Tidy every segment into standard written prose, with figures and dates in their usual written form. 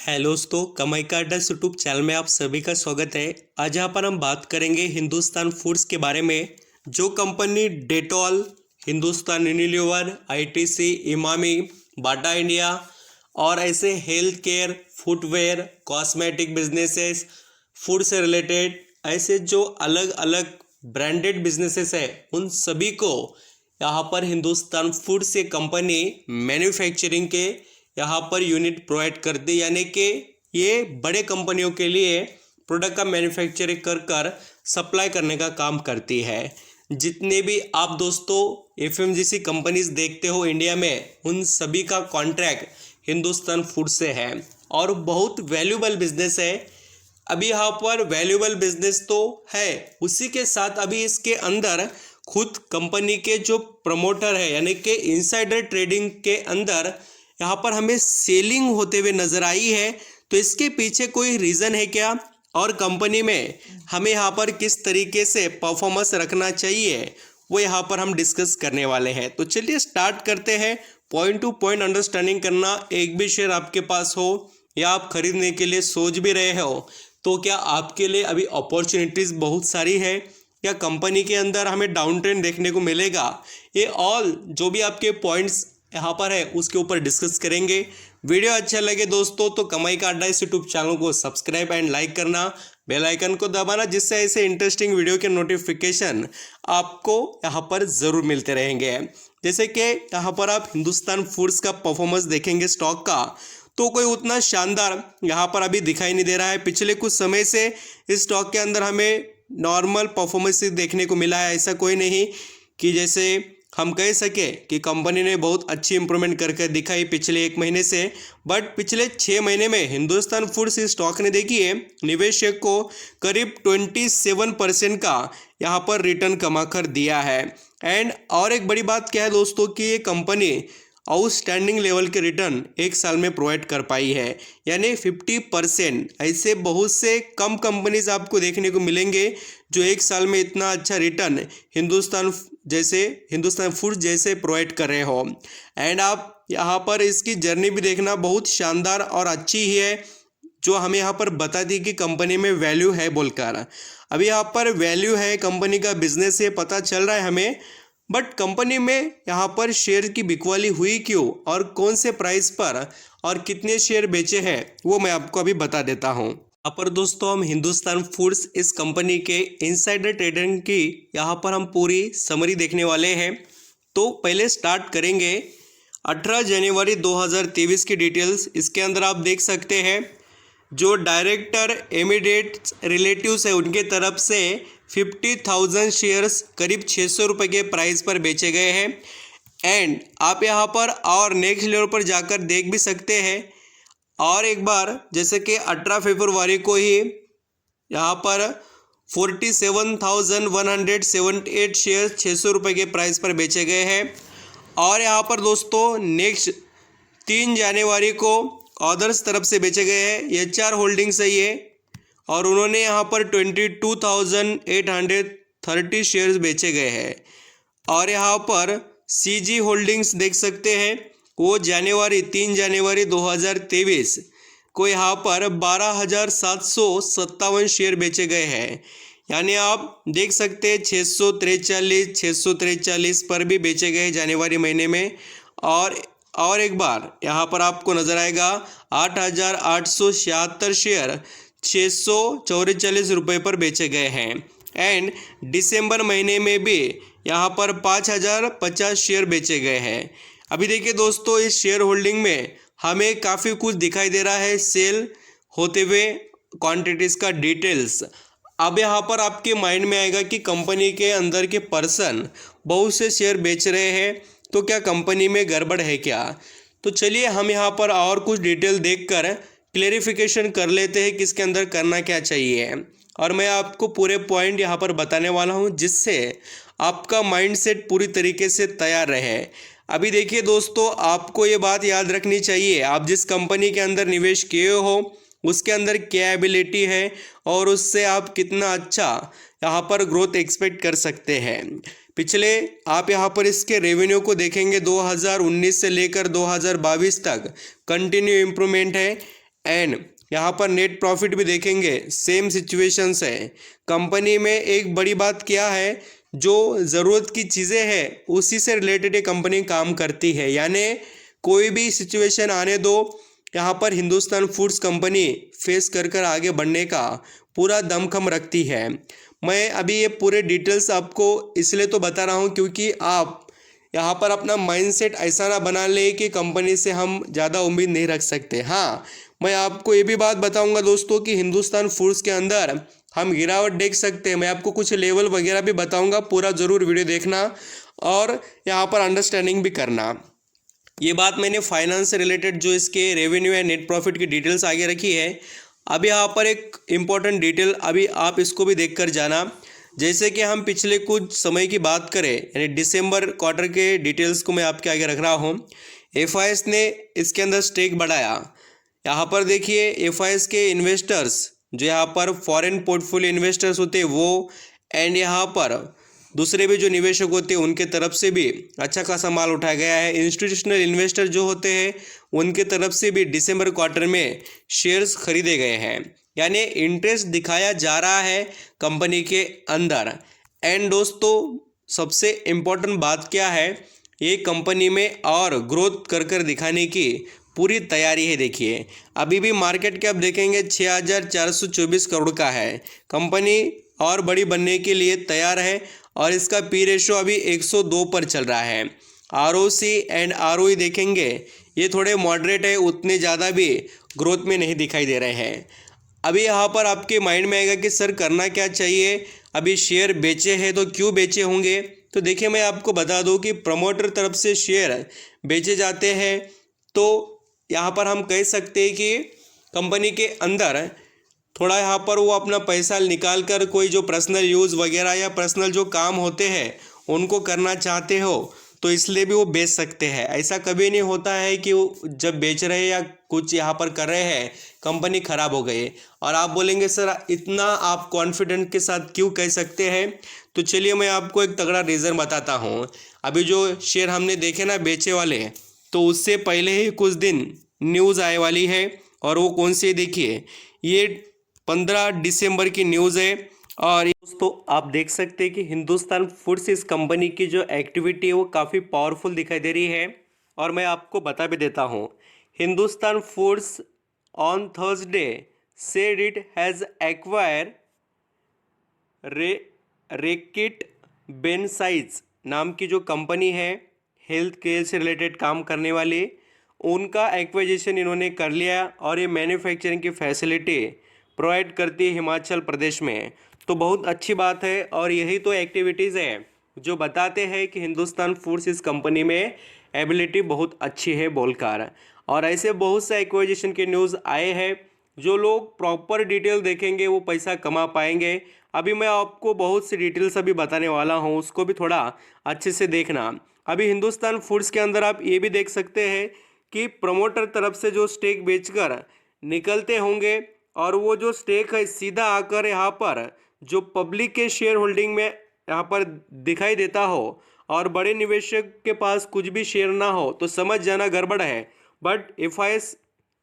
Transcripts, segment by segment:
Hello दोस्तों, कमाई का अड्डा यूट्यूब चैनल में आप सभी का स्वागत है। आज यहाँ पर हम बात करेंगे हिंदुस्तान फूड्स के बारे में। जो company Dettol, Hindustan Unilever, ITC, Emami, Bata India और ऐसे health care, footwear, cosmetic businesses, food से रिलेटेड ऐसे जो अलग अलग ब्रांडेड बिजनेसेस है, उन सभी को यहाँ पर हिंदुस्तान फूड्स ये कंपनी मैन्युफैक्चरिंग के यहाँ पर यूनिट प्रोवाइड करती है, यानी कि ये बड़े कंपनियों के लिए प्रोडक्ट का मैन्युफैक्चरिंग कर सप्लाई करने का काम करती है। जितने भी आप दोस्तों एफएमजीसी कंपनीज देखते हो इंडिया में, उन सभी का कॉन्ट्रैक्ट हिंदुस्तान फूड से है और बहुत वैल्यूबल बिजनेस है। अभी यहाँ पर वैल्यूबल बिजनेस तो है, उसी के साथ अभी इसके अंदर खुद कंपनी के जो प्रमोटर है, यानी कि इनसाइडर ट्रेडिंग के अंदर यहाँ पर हमें सेलिंग होते हुए नजर आई है। तो इसके पीछे कोई रीज़न है क्या, और कंपनी में हमें यहाँ पर किस तरीके से परफॉर्मेंस रखना चाहिए, वो यहाँ पर हम डिस्कस करने वाले हैं। तो चलिए स्टार्ट करते हैं। पॉइंट टू पॉइंट अंडरस्टैंडिंग करना। एक भी शेयर आपके पास हो या आप खरीदने के लिए सोच भी रहे हो, तो क्या आपके लिए अभी अपॉर्चुनिटीज़ बहुत सारी है, या कंपनी के अंदर हमें डाउन ट्रेंड देखने को मिलेगा, ये ऑल जो भी आपके पॉइंट्स यहाँ पर है उसके ऊपर डिस्कस करेंगे। वीडियो अच्छा लगे दोस्तों तो कमाई का अड्डा इस यूट्यूब चैनल को सब्सक्राइब एंड लाइक करना, बेल आइकन को दबाना, जिससे ऐसे इंटरेस्टिंग वीडियो के नोटिफिकेशन आपको यहाँ पर ज़रूर मिलते रहेंगे। जैसे कि यहाँ पर आप हिंदुस्तान फूड्स का परफॉर्मेंस देखेंगे स्टॉक का, तो कोई उतना शानदार यहाँ पर अभी दिखाई नहीं दे रहा है। पिछले कुछ समय से इस स्टॉक के अंदर हमें नॉर्मल परफॉर्मेंस देखने को मिला है। ऐसा कोई नहीं कि जैसे हम कह सके कि कंपनी ने बहुत अच्छी इंप्रूवमेंट करके दिखाई पिछले एक महीने से, बट पिछले 6 महीने में हिंदुस्तान फूड्स स्टॉक ने देखिए निवेशक को करीब 27% का यहाँ पर रिटर्न कमा कर दिया है। एंड और एक बड़ी बात क्या है दोस्तों कि ये कंपनी आउटस्टैंडिंग लेवल के रिटर्न एक साल में प्रोवाइड कर पाई है, यानी 50%। ऐसे बहुत से कम कंपनीज आपको देखने को मिलेंगे जो एक साल में इतना अच्छा रिटर्न हिंदुस्तान फूड जैसे प्रोवाइड कर रहे हो। एंड आप यहाँ पर इसकी जर्नी भी देखना बहुत शानदार और अच्छी ही है, जो हमें यहाँ पर बता दी कि कंपनी में वैल्यू है बोलकर। अभी यहाँ पर वैल्यू है, कंपनी का बिजनेस है, पता चल रहा है हमें, बट कंपनी में यहाँ पर शेयर की बिकवाली हुई क्यों और कौन से प्राइस पर और कितने शेयर बेचे हैं, वो मैं आपको अभी बता देता हूँ। यहाँ पर दोस्तों हम हिंदुस्तान फूड्स इस कंपनी के इनसाइडर ट्रेडिंग की यहाँ पर हम पूरी समरी देखने वाले हैं। तो पहले स्टार्ट करेंगे 18 जनवरी 2023 की डिटेल्स। इसके अंदर आप देख सकते हैं जो डायरेक्टर इमीडिएट रिलेटिव्स है उनके तरफ से 50,000 शेयर्स करीब 600 रुपये के प्राइस पर बेचे गए हैं। एंड आप यहाँ पर और नेक्स्ट लेवल पर जाकर देख भी सकते हैं। और एक बार जैसे कि 18 फरवरी को ही यहाँ पर 47,178 शेयर्स 600 रुपये के प्राइस पर बेचे गए हैं। और यहाँ पर दोस्तों नेक्स्ट 3 जनवरी को अदर्स तरफ से बेचे गए हैं। HR होल्डिंग्स है ये, और उन्होंने यहाँ पर 22,830 शेयर्स बेचे गए हैं। और यहाँ पर CG होल्डिंग्स देख सकते हैं, वो 3 जनवरी 2023 को यहाँ पर 12,757 शेयर बेचे गए हैं। यानी आप देख सकते हैं 643 पर भी बेचे गए जनवरी महीने में। और एक बार यहाँ पर आपको नजर आएगा 8,876 शेयर 644 रुपये पर बेचे गए हैं। एंड दिसंबर महीने में भी यहाँ पर 5,050 शेयर बेचे गए हैं। अभी देखिए दोस्तों इस शेयर होल्डिंग में हमें काफ़ी कुछ दिखाई दे रहा है सेल होते हुए क्वांटिटीज़ का डिटेल्स। अब यहाँ पर आपके माइंड में आएगा कि कंपनी के अंदर के पर्सन बहुत से शेयर बेच रहे हैं, तो क्या कंपनी में गड़बड़ है क्या। तो चलिए हम यहाँ पर और कुछ डिटेल देखकर क्लेरिफिकेशन कर लेते हैं कि इसके अंदर करना क्या चाहिए। और मैं आपको पूरे पॉइंट यहाँ पर बताने वाला हूँ, जिससे आपका माइंडसेट पूरी तरीके से तैयार रहे। अभी देखिए दोस्तों, आपको ये बात याद रखनी चाहिए, आप जिस कंपनी के अंदर निवेश किए हो उसके अंदर क्या एबिलिटी है और उससे आप कितना अच्छा यहाँ पर ग्रोथ एक्सपेक्ट कर सकते हैं। पिछले आप यहाँ पर इसके रेवेन्यू को देखेंगे 2019 से लेकर 2022 तक कंटिन्यू इम्प्रूवमेंट है। एंड यहाँ पर नेट प्रॉफिट भी देखेंगे, सेम सिचुएशंस है। कंपनी में एक बड़ी बात क्या है, जो ज़रूरत की चीज़ें हैं उसी से रिलेटेड ये कंपनी काम करती है, यानी कोई भी सिचुएशन आने दो, यहाँ पर हिंदुस्तान फूड्स कंपनी फेस कर आगे बढ़ने का पूरा दमखम रखती है। मैं अभी ये पूरे डिटेल्स आपको इसलिए तो बता रहा हूँ क्योंकि आप यहाँ पर अपना माइंडसेट ऐसा ना बना ले कि कंपनी से हम ज़्यादा उम्मीद नहीं रख सकते। हाँ, मैं आपको ये भी बात बताऊंगा दोस्तों कि हिंदुस्तान फूड्स के अंदर हम गिरावट देख सकते हैं। मैं आपको कुछ लेवल वगैरह भी बताऊंगा, पूरा ज़रूर वीडियो देखना और यहाँ पर अंडरस्टैंडिंग भी करना। ये बात मैंने फाइनेंस से रिलेटेड जो इसके रेवेन्यू या नेट प्रॉफिट की डिटेल्स आगे रखी है। अब यहाँ पर एक इम्पॉर्टेंट डिटेल, अभी आप इसको भी देख कर जाना। जैसे कि हम पिछले कुछ समय की बात करें, यानी दिसंबर क्वार्टर के डिटेल्स को मैं आपके आगे रख रहा हूँ। एफआईएस ने इसके अंदर स्टेक बढ़ाया। यहाँ पर देखिए एफआईएस के इन्वेस्टर्स, जो यहाँ पर फॉरेन पोर्टफोलियो इन्वेस्टर्स होते हैं वो, एंड यहाँ पर दूसरे भी जो निवेशक होते हैं उनके तरफ से भी अच्छा खासा माल उठाया गया है। इंस्टीट्यूशनल इन्वेस्टर जो होते हैं उनके तरफ से भी दिसंबर क्वार्टर में शेयर्स खरीदे गए हैं, यानी इंटरेस्ट दिखाया जा रहा है कंपनी के अंदर। एंड दोस्तों सबसे इम्पोर्टेंट बात क्या है, ये कंपनी में और ग्रोथ कर दिखाने की पूरी तैयारी है। देखिए अभी भी मार्केट कैप देखेंगे 6,424 करोड़ का है। कंपनी और बड़ी बनने के लिए तैयार है और इसका पी रेशो अभी 102 पर चल रहा है। आरओसी एंड आरओई देखेंगे ये थोड़े मॉडरेट है, उतने ज़्यादा भी ग्रोथ में नहीं दिखाई दे रहे हैं। अभी यहाँ पर आपके माइंड में आएगा कि सर करना क्या चाहिए, अभी शेयर बेचे हैं तो क्यों बेचे होंगे। तो देखिए मैं आपको बता दूं कि प्रमोटर तरफ से शेयर बेचे जाते हैं तो यहाँ पर हम कह सकते हैं कि कंपनी के अंदर थोड़ा यहाँ पर वो अपना पैसा निकाल कर कोई जो पर्सनल यूज़ वगैरह या पर्सनल जो काम होते हैं उनको करना चाहते हो तो इसलिए भी वो बेच सकते हैं। ऐसा कभी नहीं होता है कि वो जब बेच रहे हैं या कुछ यहाँ पर कर रहे हैं कंपनी ख़राब हो गई। और आप बोलेंगे सर इतना आप कॉन्फिडेंट के साथ क्यों कह सकते हैं, तो चलिए मैं आपको एक तगड़ा रीज़न बताता हूँ। अभी जो शेयर हमने देखे ना बेचे वाले, तो उससे पहले ही कुछ दिन न्यूज़ आने वाली है और वो कौन सी, देखिए ये 15 दिसंबर की न्यूज़ है। और दोस्तों आप देख सकते हैं कि हिंदुस्तान फूड्स इस कंपनी की जो एक्टिविटी है वो काफ़ी पावरफुल दिखाई दे रही है। और मैं आपको बता भी देता हूँ, Hindustan foods on Thursday said it has acquire Reckitt बेनसाइड्स नाम की जो कंपनी है हेल्थ केयर से रिलेटेड काम करने वाली, उनका एक्विजिशन इन्होंने कर लिया और ये मैन्युफैक्चरिंग की फैसिलिटी प्रोवाइड करती है हिमाचल प्रदेश में। तो बहुत अच्छी बात है और यही तो एक्टिविटीज़ है जो बताते हैं कि हिंदुस्तान फूड्स इस कंपनी में एबिलिटी बहुत अच्छी है बोलकर। और ऐसे बहुत से एक्विजिशन के न्यूज़ आए हैं, जो लोग प्रॉपर डिटेल देखेंगे वो पैसा कमा पाएंगे। अभी मैं आपको बहुत सी डिटेल्स अभी बताने वाला हूँ, उसको भी थोड़ा अच्छे से देखना। अभी हिंदुस्तान फूड्स के अंदर आप ये भी देख सकते हैं कि प्रमोटर तरफ से जो स्टेक बेचकर निकलते होंगे और वो जो स्टेक है सीधा आकर यहाँ पर जो पब्लिक के शेयर होल्डिंग में यहाँ पर दिखाई देता हो और बड़े निवेशक के पास कुछ भी शेयर ना हो तो समझ जाना गड़बड़ है। बट एफआईएस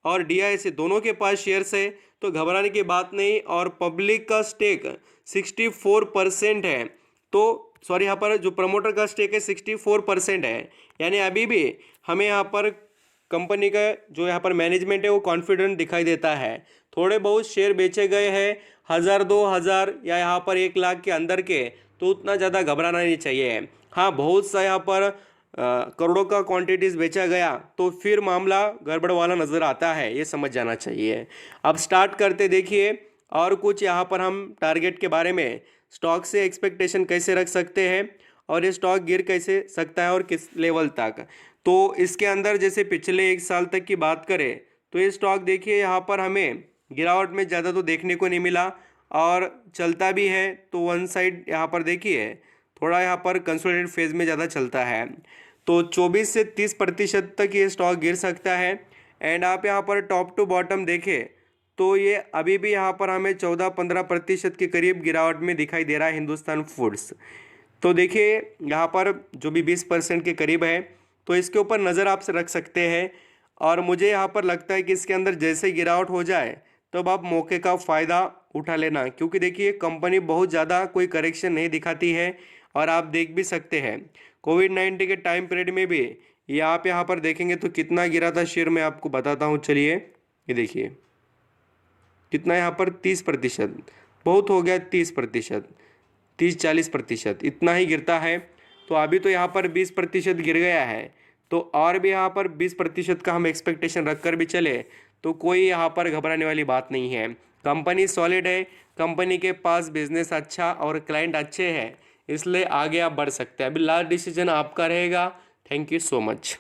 और डीआईएस दोनों के पास शेयर्स है तो घबराने की बात नहीं। और पब्लिक का स्टेक 64% है, तो सॉरी यहाँ पर जो प्रमोटर का स्टेक है 64% है, यानी अभी भी हमें यहाँ पर कंपनी का जो यहाँ पर मैनेजमेंट है वो कॉन्फिडेंट दिखाई देता है। थोड़े बहुत शेयर बेचे गए हैं 1000 2000 या यहाँ पर 1 लाख के अंदर के, तो उतना ज़्यादा घबराना नहीं चाहिए। हाँ बहुत सा यहाँ पर करोड़ों का क्वांटिटीज़ बेचा गया तो फिर मामला गड़बड़ वाला नज़र आता है, ये समझ जाना चाहिए। अब स्टार्ट करते देखिए और कुछ यहाँ पर हम टारगेट के बारे में, स्टॉक से एक्सपेक्टेशन कैसे रख सकते हैं और ये स्टॉक गिर कैसे सकता है और किस लेवल तक। तो इसके अंदर जैसे पिछले 1 साल तक की बात करें तो ये स्टॉक देखिए यहाँ पर हमें गिरावट में ज़्यादा तो देखने को नहीं मिला और चलता भी है तो वन साइड यहाँ पर देखिए थोड़ा यहाँ पर कंसोलिडेटेड फेज में ज़्यादा चलता है। तो 24 से 30% तक ये स्टॉक गिर सकता है। एंड आप यहाँ पर टॉप टू बॉटम देखें तो ये अभी भी यहाँ पर हमें 14-15% के करीब गिरावट में दिखाई दे रहा है हिंदुस्तान फूड्स। तो देखिए यहाँ पर जो भी 20% के करीब है तो इसके ऊपर नज़र आप रख सकते हैं। और मुझे यहाँ पर लगता है कि इसके अंदर जैसे गिरावट हो जाए तो अब आप मौके का फ़ायदा उठा लेना, क्योंकि देखिए कंपनी बहुत ज़्यादा कोई करेक्शन नहीं दिखाती है। और आप देख भी सकते हैं कोविड-19 के टाइम पीरियड में भी यहाँ पर देखेंगे तो कितना गिरा था शेयर, मैं आपको बताता हूँ। चलिए ये देखिए कितना यहाँ पर 30%, बहुत हो गया 30%, 30-40% इतना ही गिरता है। तो अभी तो यहाँ पर 20% गिर गया है, तो और भी यहाँ पर 20% का हम एक्सपेक्टेशन रख कर भी चले तो कोई यहाँ पर घबराने वाली बात नहीं है। कंपनी सॉलिड है, कंपनी के पास बिजनेस अच्छा और क्लाइंट अच्छे हैं, इसलिए आगे आप बढ़ सकते हैं। अभी लास्ट डिसीजन आपका रहेगा। Thank you so much.